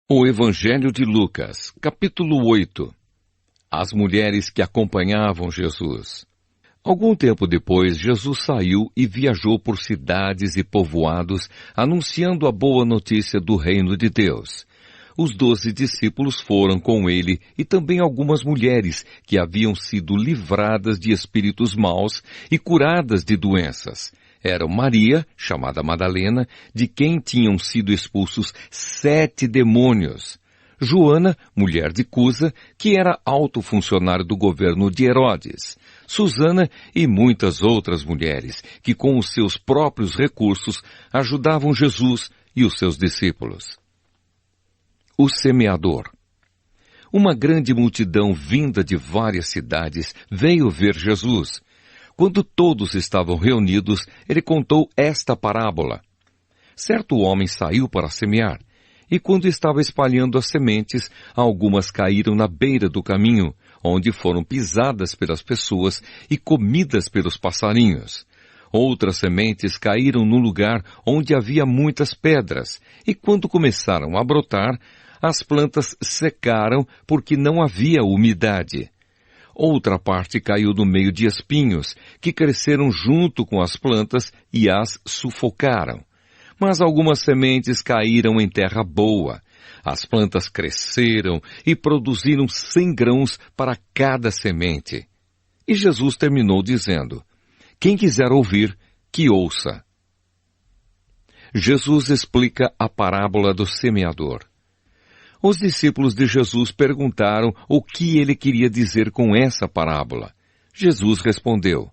O Evangelho de Lucas, capítulo 8. As mulheres que acompanhavam Jesus. Algum tempo depois, Jesus saiu e viajou por cidades e povoados, anunciando a boa notícia do reino de Deus. Os 12 discípulos foram com ele e também algumas mulheres que haviam sido livradas de espíritos maus e curadas de doenças. Eram Maria, chamada Madalena, de quem tinham sido expulsos 7 demônios. Joana, mulher de Cusa, que era alto funcionário do governo de Herodes. Susana e muitas outras mulheres, que com os seus próprios recursos ajudavam Jesus e os seus discípulos. O semeador. Uma grande multidão vinda de várias cidades veio ver Jesus. Quando todos estavam reunidos, ele contou esta parábola. Certo homem saiu para semear, e quando estava espalhando as sementes, algumas caíram na beira do caminho, onde foram pisadas pelas pessoas e comidas pelos passarinhos. Outras sementes caíram no lugar onde havia muitas pedras, e quando começaram a brotar, as plantas secaram porque não havia umidade. Outra parte caiu no meio de espinhos, que cresceram junto com as plantas e as sufocaram. Mas algumas sementes caíram em terra boa. As plantas cresceram e produziram 100 grãos para cada semente. E Jesus terminou dizendo: quem quiser ouvir, que ouça. Jesus explica a parábola do semeador. Os discípulos de Jesus perguntaram o que ele queria dizer com essa parábola. Jesus respondeu: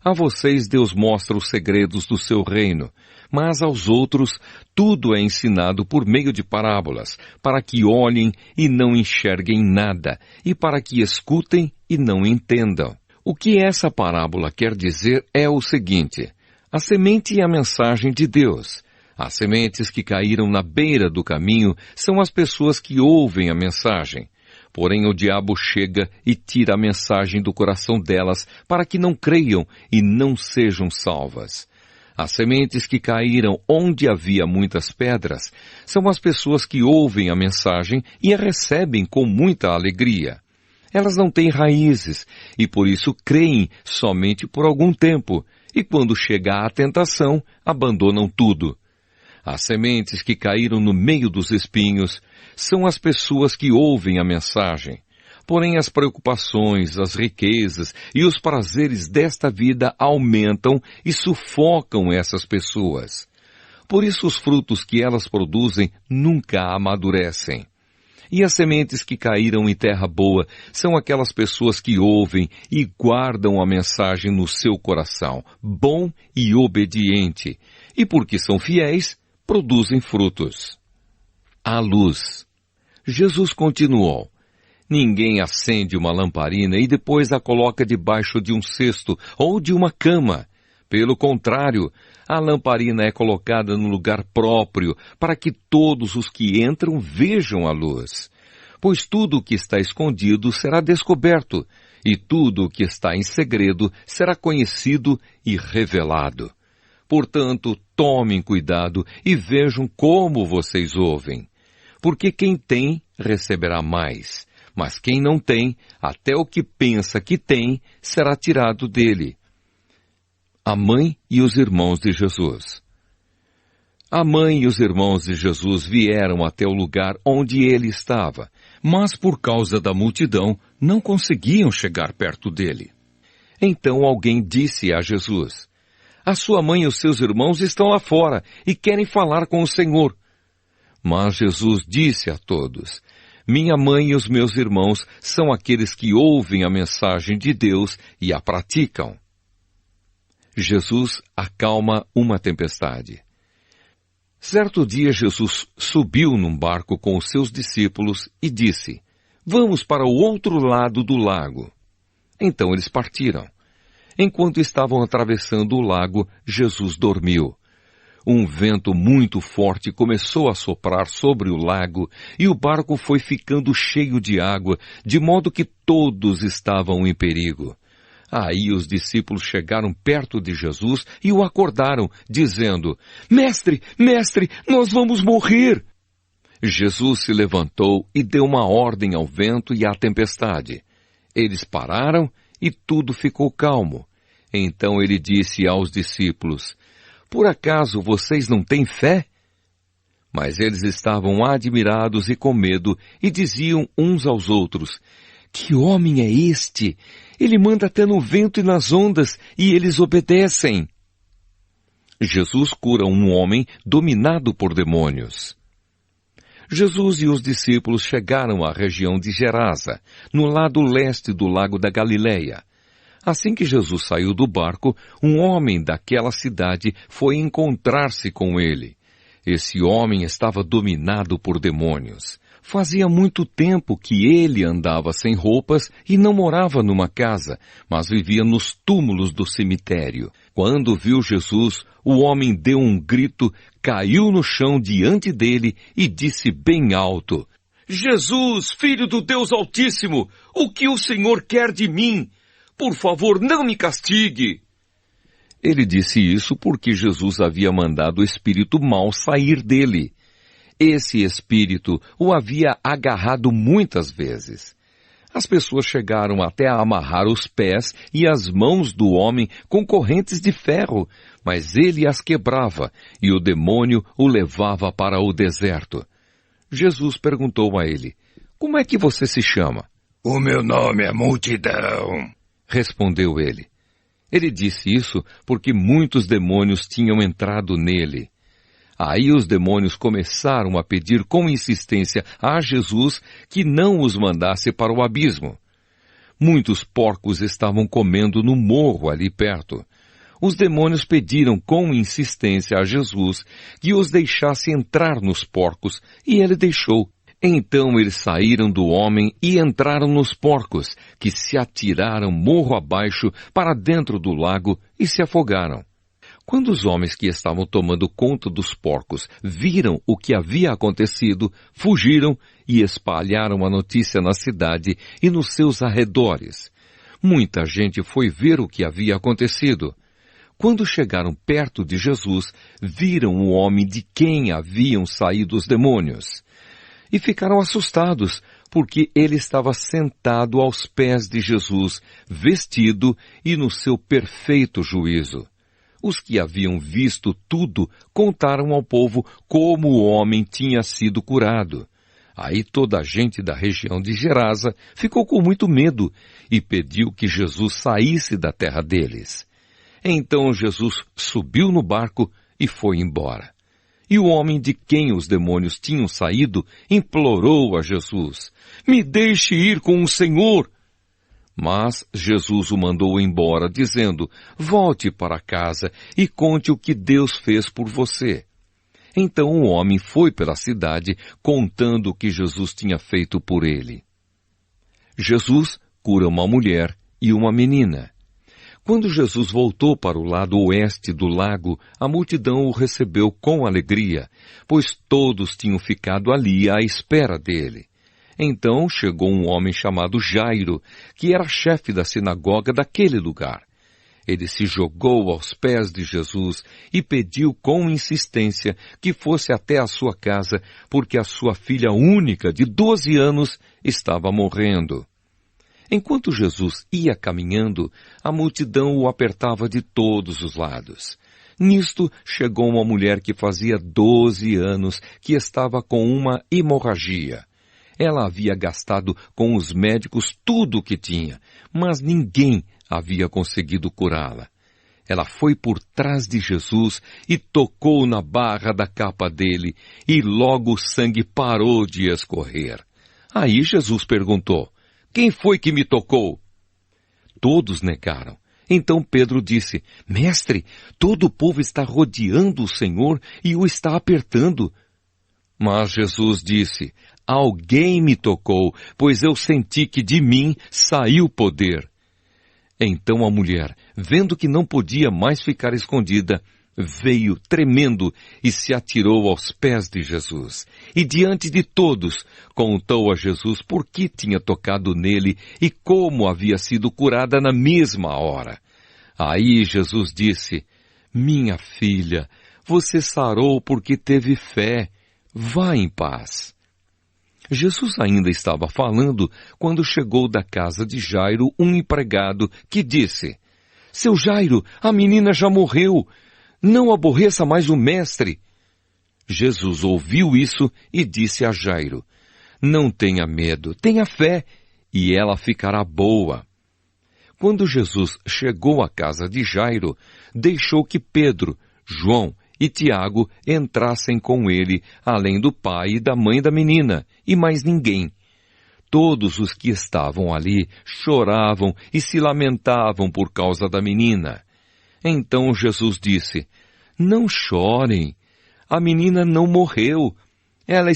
a vocês Deus mostra os segredos do seu reino, mas aos outros tudo é ensinado por meio de parábolas, para que olhem e não enxerguem nada, e para que escutem e não entendam. O que essa parábola quer dizer é o seguinte: a semente é a mensagem de Deus. As sementes que caíram na beira do caminho são as pessoas que ouvem a mensagem. Porém, o diabo chega e tira a mensagem do coração delas para que não creiam e não sejam salvas. As sementes que caíram onde havia muitas pedras são as pessoas que ouvem a mensagem e a recebem com muita alegria. Elas não têm raízes e por isso creem somente por algum tempo e quando chega a tentação, abandonam tudo. As sementes que caíram no meio dos espinhos são as pessoas que ouvem a mensagem. Porém, as preocupações, as riquezas e os prazeres desta vida aumentam e sufocam essas pessoas. Por isso, os frutos que elas produzem nunca amadurecem. E as sementes que caíram em terra boa são aquelas pessoas que ouvem e guardam a mensagem no seu coração, bom e obediente. E porque são fiéis, produzem frutos. A luz. Jesus continuou: ninguém acende uma lamparina e depois a coloca debaixo de um cesto ou de uma cama. Pelo contrário, a lamparina é colocada no lugar próprio para que todos os que entram vejam a luz. Pois tudo o que está escondido será descoberto, e tudo o que está em segredo será conhecido e revelado. Portanto, tomem cuidado e vejam como vocês ouvem. Porque quem tem, receberá mais. Mas quem não tem, até o que pensa que tem, será tirado dele. A mãe e os irmãos de Jesus. A mãe e os irmãos de Jesus vieram até o lugar onde ele estava, mas por causa da multidão, não conseguiam chegar perto dele. Então alguém disse a Jesus: a sua mãe e os seus irmãos estão lá fora e querem falar com o Senhor. Mas Jesus disse a todos: minha mãe e os meus irmãos são aqueles que ouvem a mensagem de Deus e a praticam. Jesus acalma uma tempestade. Certo dia Jesus subiu num barco com os seus discípulos e disse: vamos para o outro lado do lago. Então eles partiram. Enquanto estavam atravessando o lago, Jesus dormiu. Um vento muito forte começou a soprar sobre o lago e o barco foi ficando cheio de água, de modo que todos estavam em perigo. Aí os discípulos chegaram perto de Jesus e o acordaram, dizendo: Mestre, mestre, nós vamos morrer! Jesus se levantou e deu uma ordem ao vento e à tempestade. Eles pararam e tudo ficou calmo. Então ele disse aos discípulos: Por acaso vocês não têm fé? Mas eles estavam admirados e com medo e diziam uns aos outros: Que homem é este? Ele manda até no vento e nas ondas e eles obedecem. Jesus cura um homem dominado por demônios. Jesus e os discípulos chegaram à região de Gerasa, no lado leste do lago da Galileia. Assim que Jesus saiu do barco, um homem daquela cidade foi encontrar-se com ele. Esse homem estava dominado por demônios. Fazia muito tempo que ele andava sem roupas e não morava numa casa, mas vivia nos túmulos do cemitério. Quando viu Jesus, o homem deu um grito, caiu no chão diante dele e disse bem alto: Jesus, Filho do Deus Altíssimo, o que o Senhor quer de mim? Por favor, não me castigue. Ele disse isso porque Jesus havia mandado o espírito mau sair dele. Esse espírito o havia agarrado muitas vezes. As pessoas chegaram até a amarrar os pés e as mãos do homem com correntes de ferro, mas ele as quebrava e o demônio o levava para o deserto. Jesus perguntou a ele: Como é que você se chama? O meu nome é Multidão, respondeu ele. Ele disse isso porque muitos demônios tinham entrado nele. Aí os demônios começaram a pedir com insistência a Jesus que não os mandasse para o abismo. Muitos porcos estavam comendo no morro ali perto. Os demônios pediram com insistência a Jesus que os deixasse entrar nos porcos, e ele deixou. Então eles saíram do homem e entraram nos porcos, que se atiraram morro abaixo para dentro do lago e se afogaram. Quando os homens que estavam tomando conta dos porcos viram o que havia acontecido, fugiram e espalharam a notícia na cidade e nos seus arredores. Muita gente foi ver o que havia acontecido. Quando chegaram perto de Jesus, viram o homem de quem haviam saído os demônios. E ficaram assustados, porque ele estava sentado aos pés de Jesus, vestido e no seu perfeito juízo. Os que haviam visto tudo contaram ao povo como o homem tinha sido curado. Aí toda a gente da região de Gerasa ficou com muito medo e pediu que Jesus saísse da terra deles. Então Jesus subiu no barco e foi embora. E o homem de quem os demônios tinham saído implorou a Jesus: Me deixe ir com o Senhor. Mas Jesus o mandou embora, dizendo: Volte para casa e conte o que Deus fez por você. Então o homem foi pela cidade, contando o que Jesus tinha feito por ele. Jesus cura uma mulher e uma menina. Quando Jesus voltou para o lado oeste do lago, a multidão o recebeu com alegria, pois todos tinham ficado ali à espera dele. Então chegou um homem chamado Jairo, que era chefe da sinagoga daquele lugar. Ele se jogou aos pés de Jesus e pediu com insistência que fosse até a sua casa, porque a sua filha única, de 12 anos, estava morrendo. Enquanto Jesus ia caminhando, a multidão o apertava de todos os lados. Nisto chegou uma mulher que fazia 12 anos que estava com uma hemorragia. Ela havia gastado com os médicos tudo o que tinha, mas ninguém havia conseguido curá-la. Ela foi por trás de Jesus e tocou na barra da capa dele, e logo o sangue parou de escorrer. Aí Jesus perguntou: Quem foi que me tocou? Todos negaram. Então Pedro disse: Mestre, todo o povo está rodeando o Senhor e o está apertando. Mas Jesus disse: Alguém me tocou, pois eu senti que de mim saiu poder. Então a mulher, vendo que não podia mais ficar escondida, veio tremendo e se atirou aos pés de Jesus. E diante de todos, contou a Jesus por que tinha tocado nele e como havia sido curada na mesma hora. Aí Jesus disse: Minha filha, você sarou porque teve fé. vá em paz. Jesus ainda estava falando quando chegou da casa de Jairo um empregado que disse: Seu Jairo, a menina já morreu. Não aborreça mais o mestre. Jesus ouviu isso e disse a Jairo: Não tenha medo, tenha fé, e ela ficará boa. Quando Jesus chegou à casa de Jairo, deixou que Pedro, João e Tiago entrassem com ele, além do pai e da mãe da menina, e mais ninguém. Todos os que estavam ali choravam e se lamentavam por causa da menina. Então Jesus disse: Não chorem, a menina não morreu, ela